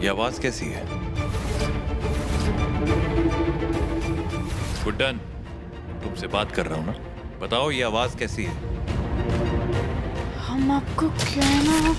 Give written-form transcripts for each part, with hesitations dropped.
ये आवाज कैसी है? गुड्डन, तुमसे बात कर रहा हूं ना, बताओ ये आवाज कैसी है? हम आपको क्या ना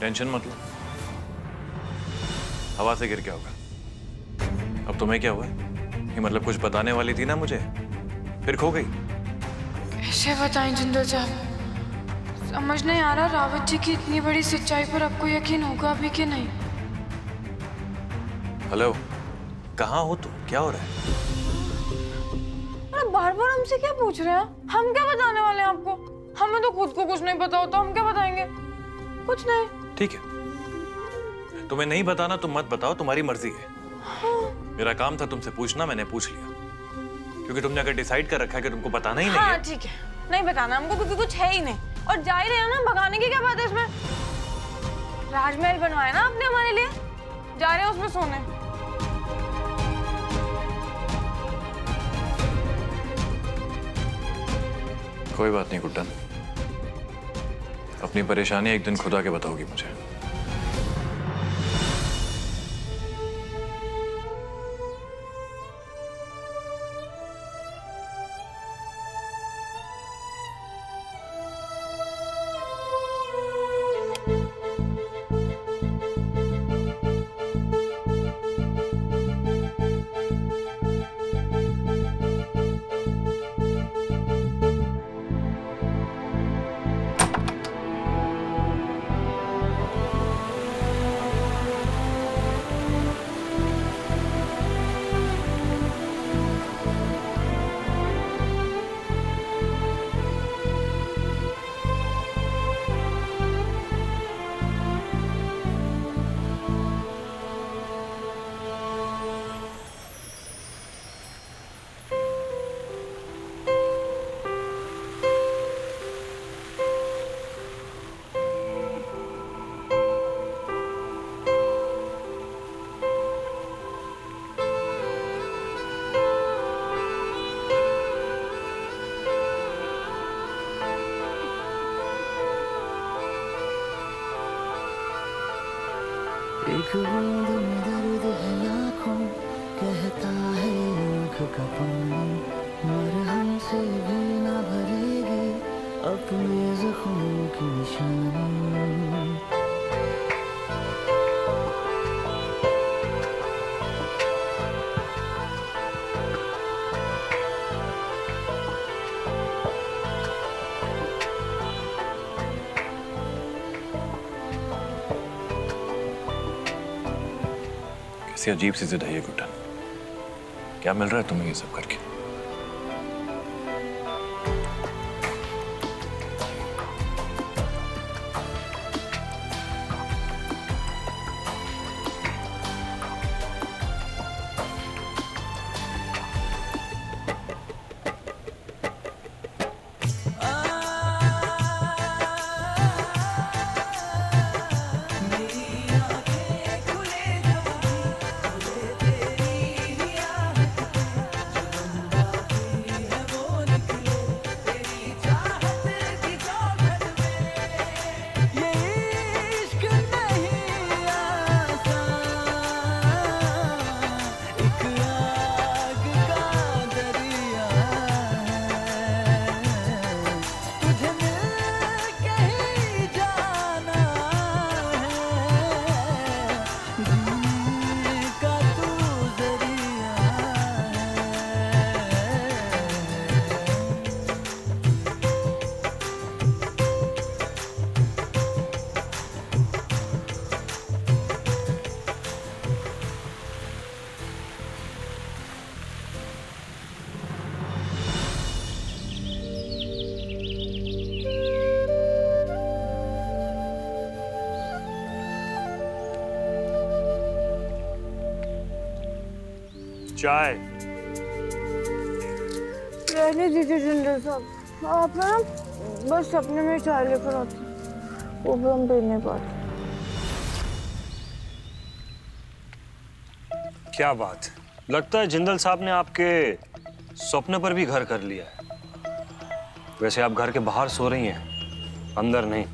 टेंशन मत लो, हवा से गिर गया होगा। अब तुम्हें क्या हुआ? ये मतलब कुछ बताने वाली थी ना मुझे, फिर खो गई। कैसे बताएं जिंदल साहब, समझ नहीं आ रहा रावत जी की इतनी बड़ी सच्चाई पर आपको यकीन होगा अभी कि नहीं। हेलो, कहाँ हो तुम? क्या हो रहा है? अरे बार बार हमसे क्या पूछ रहे हैं? हम क्या बताने वाले हैं आपको? हमें तो खुद को कुछ नहीं पता होता, हम क्या बताएंगे? कुछ नहीं। ठीक है, तुम्हें नहीं बताना तुम मत बताओ, तुम्हारी मर्जी है। हाँ। मेरा काम था तुमसे पूछना, मैंने पूछ लिया, क्योंकि तुमने अगर डिसाइड कर रखा है कि तुमको बताना ही नहीं है। ठीक है, नहीं बताना हमको क्योंकि कुछ है ही नहीं, और जा ही रहे हो ना, भगाने की क्या बात है इसमें? राजमहल बनवाया ना आपने हमारे लिए, जा रहे हो उसमें सोने। कोई बात नहीं गुड्डन, अपनी परेशानी एक दिन खुद आके बताओगी मुझे। एक बूंद में दर्द है लाखों, कहता है आँख का पानी, मरहम से भी ना भरेगी अपने जख्मों की निशानी। कैसी अजीब सी जिद है ये गुड्डन, क्या मिल रहा है तुम्हें ये सब करके? चाय। रहने दीजिए जिंदल साहब, आप ना बस सपने में चाय लेकर आते, वो भी हम पी नहीं पाते। क्या बात है, लगता है जिंदल साहब ने आपके सपने पर भी घर कर लिया है। वैसे आप घर के बाहर सो रही हैं, अंदर नहीं।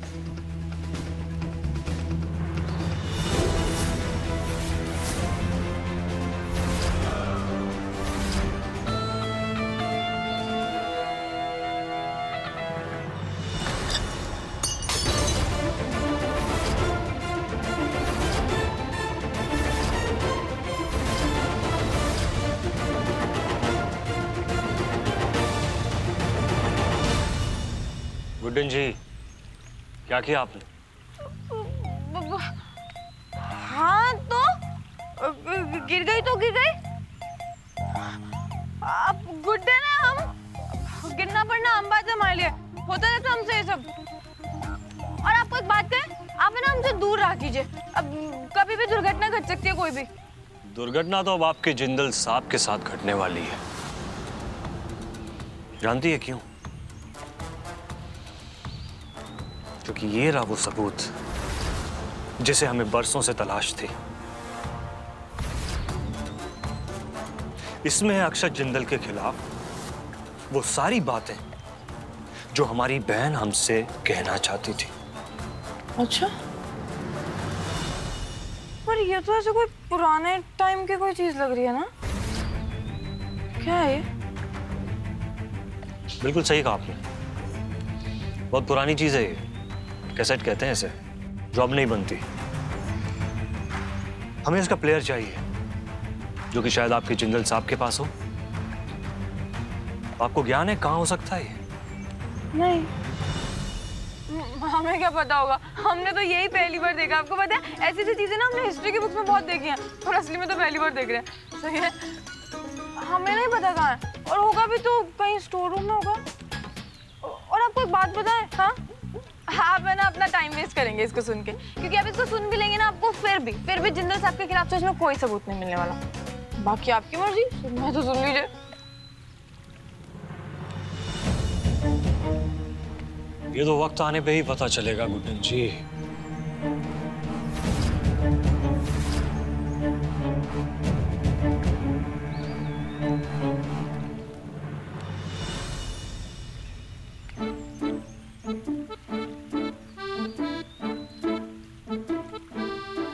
गुड्डन जी, क्या किया आपने? हाँ तो गिर गई तो गिर गई। आप गुड्डे ना, हम गिरना पड़ना आम बात है हमारे लिए, होता रहता हमसे ये सब। और आपको एक बात कहें, आप है ना हमसे दूर रहा कीजिए, अब कभी भी दुर्घटना घट सकती है कोई भी। दुर्घटना तो अब आपके जिंदल साहब के साथ घटने वाली है। जानती है क्यों? क्योंकि ये रहा वो सबूत जिसे हमें बरसों से तलाश थी। इसमें है अक्षत जिंदल के खिलाफ वो सारी बातें जो हमारी बहन हमसे कहना चाहती थी। अच्छा, पर ये तो ऐसे कोई पुराने टाइम की कोई चीज लग रही है ना? क्या है ये? बिल्कुल सही कहा आपने, बहुत पुरानी चीज है ये। कैसेट कहते हैं इसे, जो अब नहीं बनती। हमें इसका प्लेयर चाहिए जो कि शायद आपके जिंदल साहब के पास हो। आपको ज्ञान है कहाँ हो सकता है ये? नहीं, हमें क्या पता होगा, हमने तो यही पहली बार देखा। आपको पता है ऐसी ऐसी चीजें ना हमने हिस्ट्री की बुक्स में बहुत देखी हैं, और असली में तो पहली बार देख रहे हैं। सही है, हमें नहीं पता कहाँ है, और होगा भी तो कहीं स्टोर रूम में होगा। और आपको एक बात बताएं, हाँ आप है ना अपना टाइम वेस्ट करेंगे इसको सुन के, क्योंकि आप इसको सुन भी लेंगे ना, आपको फिर भी जिंदल साहब के खिलाफ सच में कोई सबूत नहीं मिलने वाला। बाकी आपकी मर्जी, मैं तो सुन लीजिए। ये तो वक्त आने पे ही पता चलेगा गुड्डन जी।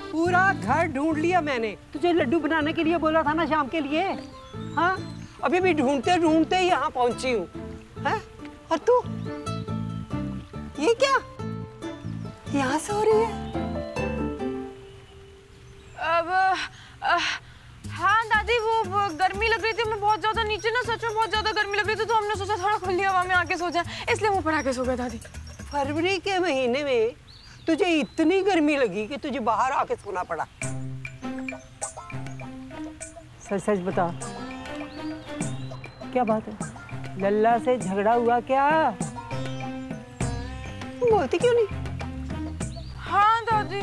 पूरा घर ढूंढ लिया मैंने, तुझे लड्डू बनाने के लिए बोला था ना शाम के लिए। हाँ, अभी भी ढूंढते ढूंढते ही यहाँ पहुंची हूँ। हाँ? और तू ये क्या यहाँ से हो रही है? अब हाँ दादी, वो गर्मी लग रही थी हमें बहुत ज्यादा, नीचे ना सच में बहुत ज्यादा गर्मी लग रही थी, तो हमने सोचा थोड़ा खुली हवा में आके सो जाए, इसलिए मुंह पड़ा के सो गए दादी। फरवरी के महीने में तुझे इतनी गर्मी लगी कि तुझे बाहर आके सोना पड़ा। सच सच बता, क्या बात है? लल्ला से झगड़ा हुआ क्या? तू बोलती क्यों नहीं? हाँ दादी,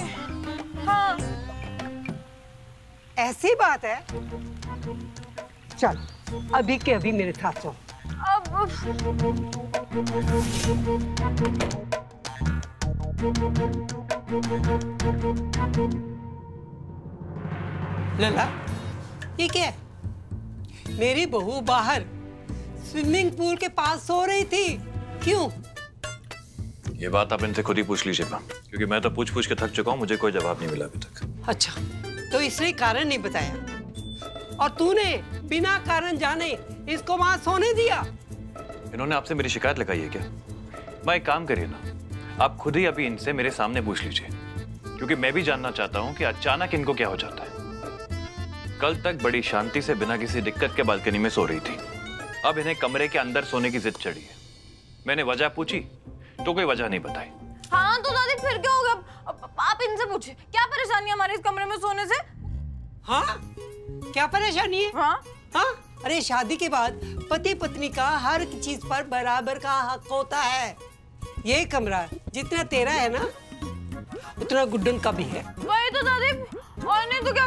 हाँ। ऐसी बात है, चल अभी के अभी मेरे साथ चल। लला, ये क्या है? मेरी बहू बाहर स्विमिंग पूल के पास सो रही थी, क्यों? ये बात आप इनसे खुद ही पूछ लीजिएगा, क्योंकि मैं तो पूछ के थक चुका हूँ, मुझे कोई जवाब नहीं मिला अभी तक। अच्छा, तो इसने कारण नहीं बताया और तूने बिना कारण जाने इसको वहां सोने दिया? इन्होंने आपसे मेरी शिकायत लगाई है क्या? मैं एक काम करिए ना, आप खुद ही अभी इनसे मेरे सामने पूछ लीजिए, क्योंकि मैं भी जानना चाहता हूँ कि अचानक इनको क्या हो जाता है। कल तक बड़ी शांति से बिना किसी दिक्कत के बालकनी में सो रही थी, अब इन्हें कमरे के अंदर सोने की जिद चढ़ी है। मैंने वजह पूछी तो कोई वजह नहीं बताई। हाँ तो दादी फिर क्या होगा? आप इनसे पूछिए, क्या परेशानी है हमारे इस कमरे में सोने से? हाँ, क्या परेशानी है? हाँ हाँ, अरे शादी के बाद पति पत्नी का हर चीज पर बराबर का हक होता है। ये कमरा जितना तेरा है ना, उतना गुड्डन का भी है। वही तो दादी, और नहीं तो क्या।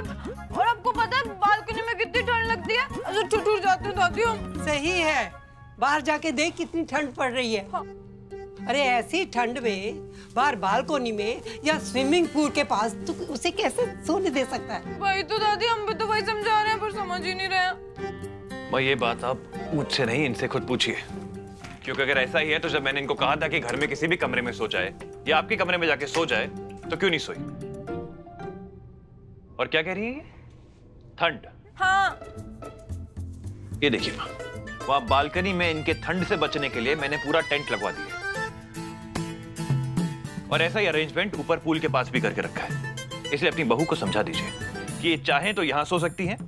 और आपको पता है बालकनी में कितनी ठंड लगती है, ऐसे ठिठुर जाते हैं दादी हम। सही है, बाहर जाके देख कितनी ठंड पड़ रही है। हाँ। अरे ऐसी ठंड में बाहर बालकोनी में या स्विमिंग पूल के पास तो उसे कैसे सोने दे सकता है? वही तो दादी, हम भी तो वही समझा रहे हैं पर समझ ही नहीं रहे। भाई ये बात आप मुझसे नहीं, इनसे खुद पूछिए, क्योंकि अगर ऐसा ही है तो जब मैंने इनको कहा था कि घर में किसी भी कमरे में सो जाए या आपके कमरे में जाके सो जाए तो क्यों नहीं सोई? और क्या कह रही है? ठंड। हाँ। ये देखिए माँ, वहां बालकनी में इनके ठंड से बचने के लिए मैंने पूरा टेंट लगवा दिया और ऐसा ही अरेंजमेंट ऊपर पूल के पास भी करके रखा है। इसलिए अपनी बहू को समझा दीजिए कि ये चाहें तो यहां सो सकती हैं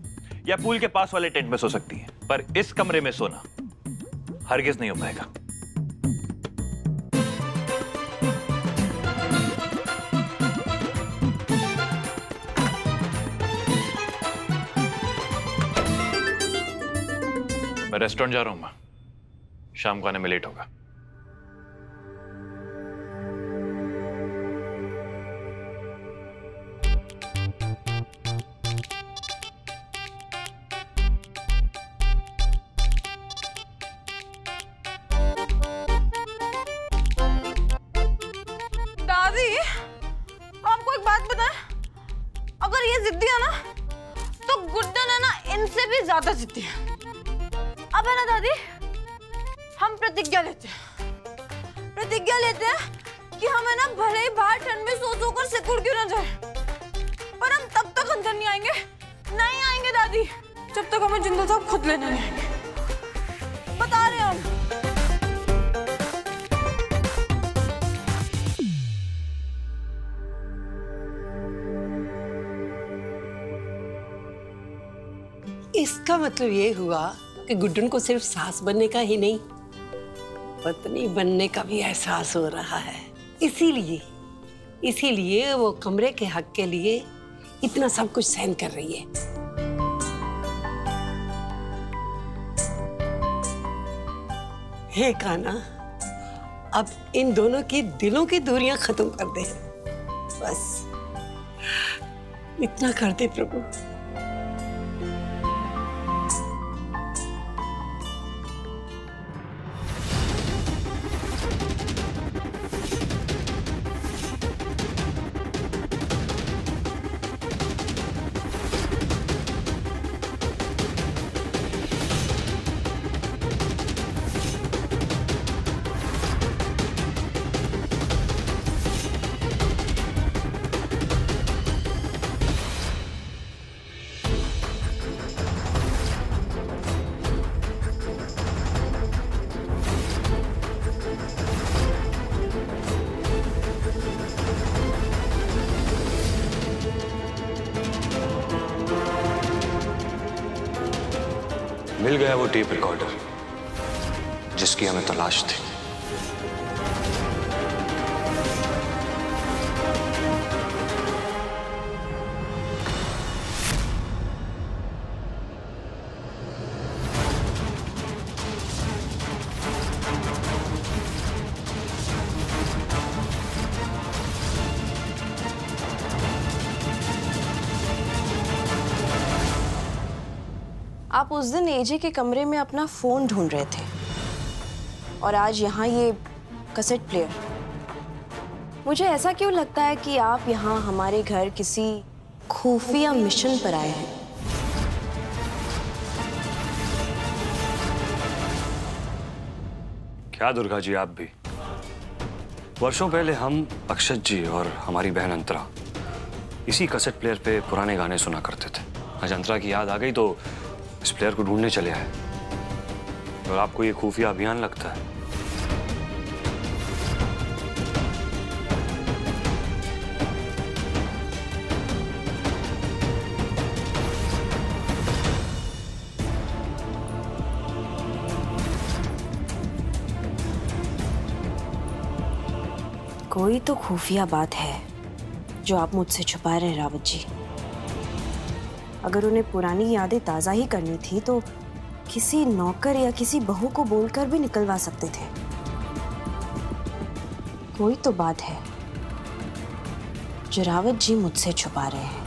या पूल के पास वाले टेंट में सो सकती हैं, पर इस कमरे में सोना हरगिज नहीं हो पाएगा। मैं रेस्टोरेंट जा रहा हूं मां, शाम को आने में लेट होगा। दादी आपको एक बात बताएं, अगर ये जिद्दी है ना तो गुड्डन है ना इनसे भी ज्यादा जिद्दी है। अब है ना दादी, हम प्रतिज्ञा लेते हैं कि हम है ना भले ही बाहर ठंड में सो कर सिकुड़ क्यों ना जाए, पर हम तब तक अंदर नहीं आएंगे दादी, जब तक हमें जिंदल साहब खुद लेने नहीं आएंगे। बता रहे हैं हम। इसका मतलब ये हुआ कि गुड्डन को सिर्फ सास बनने का ही नहीं, पत्नी बनने का भी एहसास हो रहा है। इसीलिए वो कमरे के हक के लिए इतना सब कुछ सहन कर रही है। हे कान्हा, अब इन दोनों की दिलों की दूरियां खत्म कर दे, बस इतना कर दे प्रभु। मिल गया वो टेप रिकॉर्डर जिसकी हमें तलाश थी। आप उस दिन एजे के कमरे में अपना फोन ढूंढ रहे थे और आज यहाँ ये कैसेट प्लेयर। मुझे ऐसा क्यों लगता है कि आप यहाँ हमारे घर किसी खुफिया मिशन पर आए हैं। क्या दुर्गा जी, आप भी? वर्षों पहले हम अक्षत जी और हमारी बहन अंतरा इसी कैसेट प्लेयर पे पुराने गाने सुना करते थे। आज अंतरा की याद आ गई तो इस प्लेयर को ढूंढने चले आए। और आपको ये खुफिया अभियान लगता है? कोई तो खुफिया बात है जो आप मुझसे छुपा रहे हैं रावत जी। अगर उन्हें पुरानी यादें ताज़ा ही करनी थी तो किसी नौकर या किसी बहू को बोलकर भी निकलवा सकते थे। कोई तो बात है जो रावत जी मुझसे छुपा रहे हैं।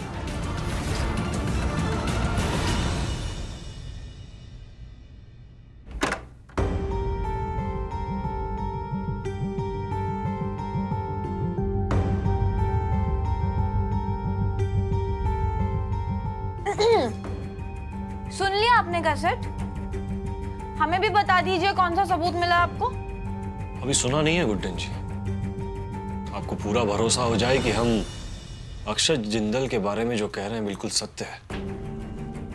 सुन लिया आपने कैसेट? हमें भी बता दीजिए कौन सा सबूत मिला आपको? अभी सुना नहीं है गुड्डन जी। आपको पूरा भरोसा हो जाए कि हम अक्षत जिंदल के बारे में जो कह रहे हैं बिल्कुल सत्य है,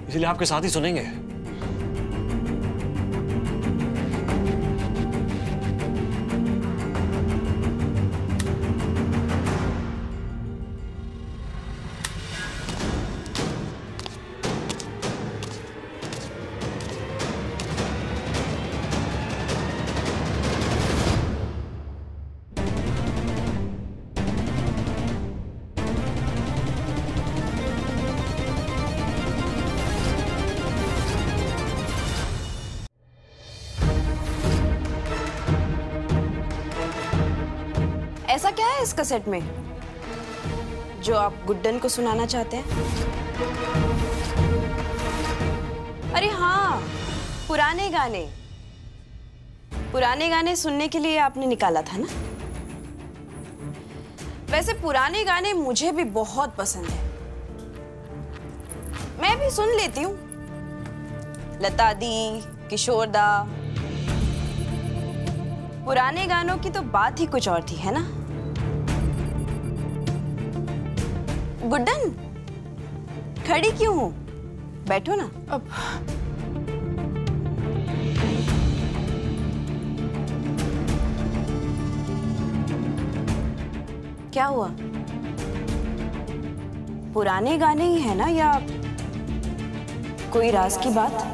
इसलिए आपके साथ ही सुनेंगे। ऐसा क्या है इस कैसेट में जो आप गुड्डन को सुनाना चाहते हैं? अरे हाँ, पुराने गाने सुनने के लिए आपने निकाला था ना? वैसे पुराने गाने मुझे भी बहुत पसंद है, मैं भी सुन लेती हूँ। लता दी, किशोर दा, पुराने गानों की तो बात ही कुछ और थी, है ना? गुड्डन, खड़ी क्यों हो? बैठो ना। अब क्या हुआ? पुराने गाने ही है ना, या कोई राज की बात?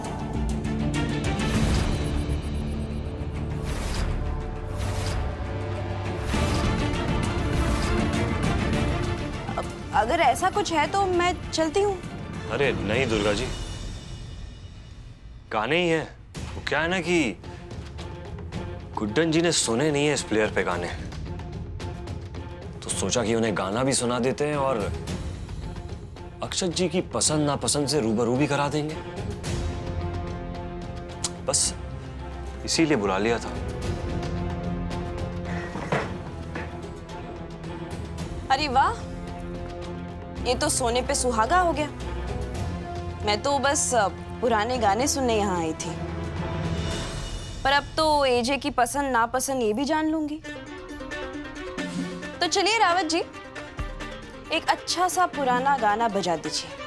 अगर ऐसा कुछ है तो मैं चलती हूँ। अरे नहीं दुर्गा जी, गाने ही हैं। वो क्या है ना कि गुड्डन जी ने सुने नहीं है इस प्लेयर पे गाने, तो सोचा कि उन्हें गाना भी सुना देते हैं और अक्षत जी की पसंद नापसंद से रूबरू भी करा देंगे। बस इसीलिए बुला लिया था। अरे वाह, ये तो सोने पे सुहागा हो गया। मैं तो बस पुराने गाने सुनने यहाँ आई थी, पर अब तो एजे की पसंद नापसंद ये भी जान लूंगी। तो चलिए रावत जी, एक अच्छा सा पुराना गाना बजा दीजिए।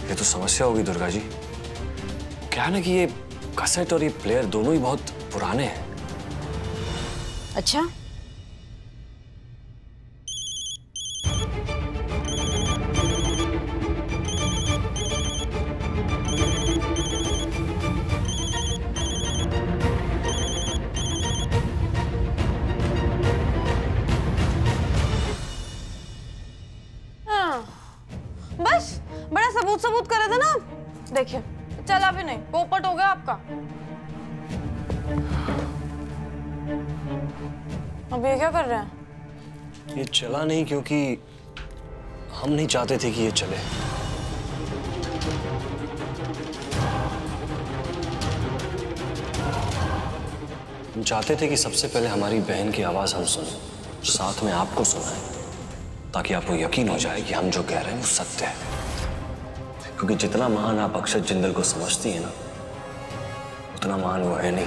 तो समस्या होगी दुर्गा जी। क्या है ना कि ये कैसेट और ये प्लेयर दोनों ही बहुत पुराने हैं। अच्छा, बस बड़ा सबूत कर रहे थे ना आप। देखिए, चला भी नहीं, पोपट हो गया आपका। अब ये क्या कर रहे हैं? ये चला नहीं क्योंकि हम नहीं चाहते थे कि ये चले। हम चाहते थे कि सबसे पहले हमारी बहन की आवाज हम सुनें, साथ में आपको सुनाएं, ताकि आपको यकीन हो जाए कि हम जो कह रहे हैं वो सत्य है। क्योंकि जितना महान आप अक्षत जिंदल को समझती हैं ना, उतना महान वो है नहीं।